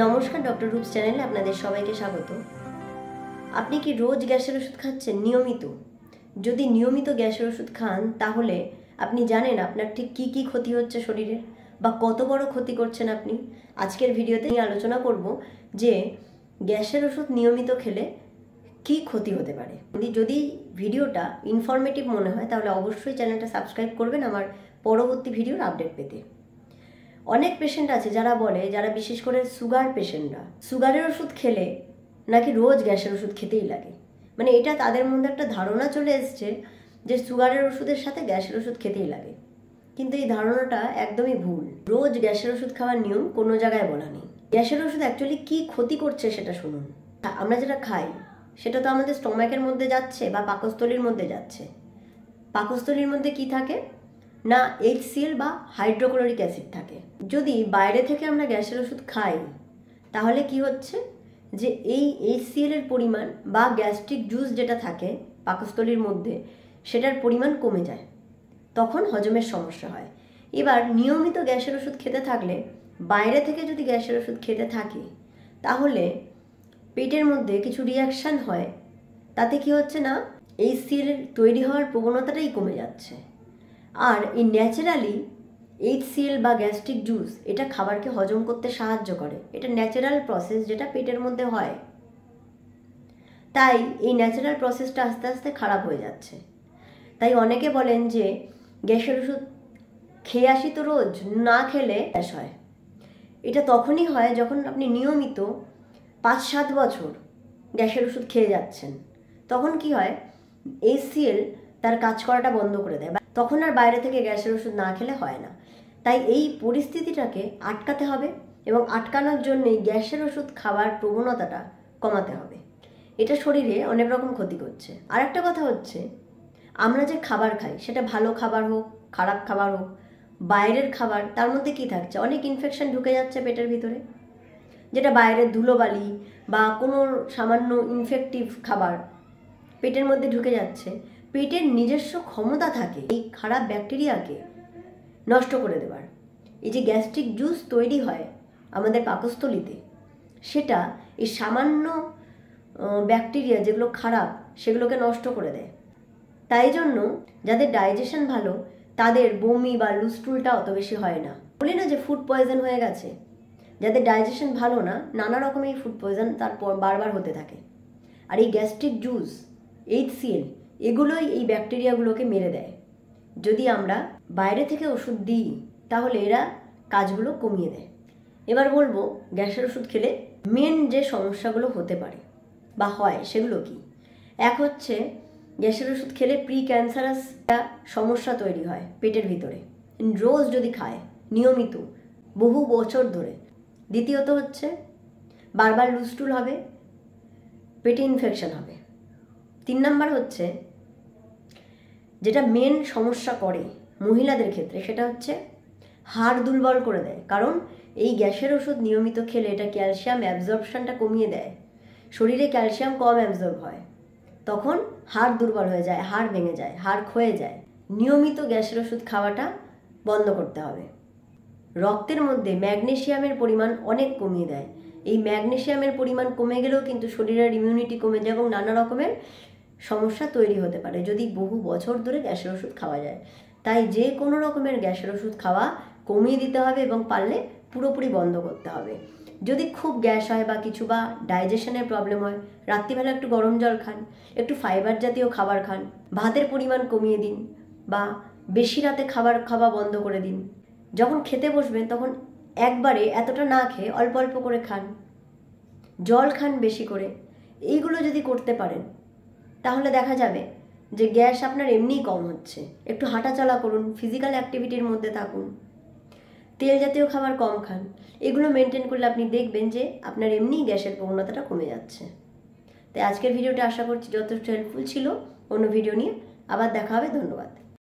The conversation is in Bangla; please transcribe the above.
নমস্কার, ডক্টর রূপস চ্যানেলে আপনাদের সবাইকে স্বাগত। আপনি কি রোজ গ্যাসের ওষুধ খাচ্ছেন নিয়মিত? যদি নিয়মিত গ্যাসের ওষুধ খান তাহলে আপনি জানেন আপনার ঠিক কি কি ক্ষতি হচ্ছে শরীরের, বা কত বড় ক্ষতি করছেন আপনি। আজকের ভিডিওতে আলোচনা করব যে গ্যাসের ওষুধ নিয়মিত খেলে কি ক্ষতি হতে পারে। যদি ভিডিওটা ইনফরমেটিভ মনে হয় তাহলে অবশ্যই চ্যানেলটা সাবস্ক্রাইব করবেন আমার পরবর্তী ভিডিওর আপডেট পেতে। অনেক পেশেন্ট আছে যারা বলে, যারা বিশেষ করে সুগার পেশেন্টরা, সুগারের ওষুধ খেলে নাকি রোজ গ্যাসের ওষুধ খেতেই লাগে। মানে এটা তাদের মধ্যে একটা ধারণা চলে এসছে যে সুগারের ওষুধের সাথে গ্যাসের ওষুধ খেতেই লাগে, কিন্তু এই ধারণাটা একদমই ভুল। রোজ গ্যাসের ওষুধ খাওয়ার নিয়ম কোনো জায়গায় বলা নেই। গ্যাসের ওষুধ অ্যাকচুয়ালি কি ক্ষতি করছে সেটা শুনুন। আমরা যেটা খাই সেটা তো আমাদের স্টমাকের মধ্যে যাচ্ছে বা পাকস্থলীর মধ্যে যাচ্ছে। পাকস্থলীর মধ্যে কি থাকে না, HCl বা হাইড্রোক্লোরিক অ্যাসিড থাকে। যদি বাইরে থেকে আমরা গ্যাসের ওষুধ খাই তাহলে কি হচ্ছে যে এই HCl এর পরিমাণ বা গ্যাস্ট্রিক জুস যেটা থাকে পাকস্থলীর মধ্যে সেটার পরিমাণ কমে যায়, তখন হজমের সমস্যা হয়। এবার নিয়মিত গ্যাসের ওষুধ খেতে থাকলে, বাইরে থেকে যদি গ্যাসের ওষুধ খেতে থাকি তাহলে পেটের মধ্যে কিছু রিয়াকশান হয়, তাতে কি হচ্ছে না, HCl এর তৈরি হওয়ার প্রবণতাটাই কমে যাচ্ছে। আর এই ন্যাচারালি HCl বা গ্যাস্ট্রিক জুস এটা খাবারকে হজম করতে সাহায্য করে। এটা ন্যাচারাল প্রসেস যেটা পেটের মধ্যে হয়। তাই এই ন্যাচারাল প্রসেসটা আস্তে আস্তে খারাপ হয়ে যাচ্ছে। তাই অনেকে বলেন যে গ্যাসের ওষুধ খেয়ে আসি তো রোজ, না খেলে গ্যাস হয়। এটা তখনই হয় যখন আপনি নিয়মিত 5-7 বছর গ্যাসের ওষুধ খেয়ে যাচ্ছেন। তখন কি হয়, HCl তার কাজ করাটা বন্ধ করে দেয়, তখন আর বাইরে থেকে গ্যাসের ওষুধ না খেলে হয় না। তাই এই পরিস্থিতিটাকে আটকাতে হবে এবং আটকানোর জন্যই গ্যাসের ওষুধ খাওয়ার প্রবণতাটা কমাতে হবে। এটা শরীরে অনেক রকম ক্ষতি করছে। আর একটা কথা হচ্ছে, আমরা যে খাবার খাই সেটা ভালো খাবার হোক খারাপ খাবার হোক, বাইরের খাবার তার মধ্যে কি থাকছে, অনেক ইনফেকশন ঢুকে যাচ্ছে পেটের ভিতরে, যেটা বাইরের ধুলোবালি বা কোনো সামান্য ইনফেক্টিভ খাবার পেটের মধ্যে ঢুকে যাচ্ছে। পেটের নিজস্ব ক্ষমতা থাকে এই খারাপ ব্যাকটেরিয়াকে নষ্ট করে দেবার। এই যে গ্যাস্ট্রিক জুস তৈরি হয় আমাদের পাকস্থলীতে, সেটা এই সামান্য ব্যাকটেরিয়া যেগুলো খারাপ সেগুলোকে নষ্ট করে দেয়। তাই জন্য যাদের ডাইজেশন ভালো তাদের বমি বা লুস্টুলটা অত বেশি হয় না। বলি না যে ফুড পয়জন হয়ে গেছে, যাদের ডাইজেশন ভালো না, নানা রকমের ফুড পয়জন তারপর বারবার হতে থাকে। আর এই গ্যাস্ট্রিক জুস, HCl এগুলোই এই ব্যাকটেরিয়াগুলোকে মেরে দেয়। যদি আমরা বাইরে থেকে ওষুধ দিই তাহলে এরা কাজগুলো কমিয়ে দেয়। এবার বলবো গ্যাসের ওষুধ খেলে মেন যে সমস্যাগুলো হতে পারে বা হয় সেগুলো কি। এক হচ্ছে, গ্যাসের ওষুধ খেলে প্রি ক্যান্সারাস সমস্যা তৈরি হয় পেটের ভিতরে, রোজ যদি খায় নিয়মিত বহু বছর ধরে। দ্বিতীয়ত হচ্ছে, বারবার লুজটুল হবে, পেটে ইনফেকশন হবে। 3 নাম্বার হচ্ছে, যেটা মেন সমস্যা করে মহিলাদের ক্ষেত্রে, সেটা হচ্ছে হাড় দুর্বল করে দেয়। কারণ এই গ্যাসের ওষুধ নিয়মিত খেলে এটা ক্যালসিয়াম অ্যাবজর্পশনটা কমিয়ে দেয়। শরীরে ক্যালসিয়াম কম অ্যাবজর্ব হয়, তখন হাড় দুর্বল হয়ে যায়, হাড় ভেঙে যায়, হাড় ক্ষয়ে যায়। নিয়মিত গ্যাসের ওষুধ খাওয়াটা বন্ধ করতে হবে। রক্তের মধ্যে ম্যাগনেসিয়ামের পরিমাণ অনেক কমিয়ে দেয়। এই ম্যাগনেসিয়ামের পরিমাণ কমে গেলেও কিন্তু শরীরের ইমিউনিটি কমে যায় এবং নানা রকমের সমস্যা তৈরি হতে পারে যদি বহু বছর ধরে গ্যাসের ওষুধ খাওয়া যায়। তাই যে কোনো রকমের গ্যাসের ওষুধ খাওয়া কমিয়ে দিতে হবে এবং পারলে পুরোপুরি বন্ধ করতে হবে। যদি খুব গ্যাস হয় বা কিছু বা ডাইজেশনের প্রবলেম হয়, রাত্রিবেলা একটু গরম জল খান, একটু ফাইবার জাতীয় খাবার খান, ভাতের পরিমাণ কমিয়ে দিন বা বেশি রাতে খাবার খাওয়া বন্ধ করে দিন। যখন খেতে বসবেন তখন একবারে এতটা না খেয়ে অল্প অল্প করে খান, জল খান বেশি করে। এইগুলো যদি করতে পারেন তাহলে দেখা যাবে যে গ্যাস আপনার এমনিই কম হচ্ছে। একটু হাঁটাচলা করুন, ফিজিক্যাল অ্যাক্টিভিটির মধ্যে থাকুন, তেল জাতীয় খাবার কম খান। এগুলো মেনটেন করলে আপনি দেখবেন যে আপনার এমনিই গ্যাসের প্রবণতাটা কমে যাচ্ছে। তাই আজকের ভিডিওটা আশা করছি যথেষ্ট হেল্পফুল ছিল। অন্য ভিডিও নিয়ে আবার দেখা হবে। ধন্যবাদ।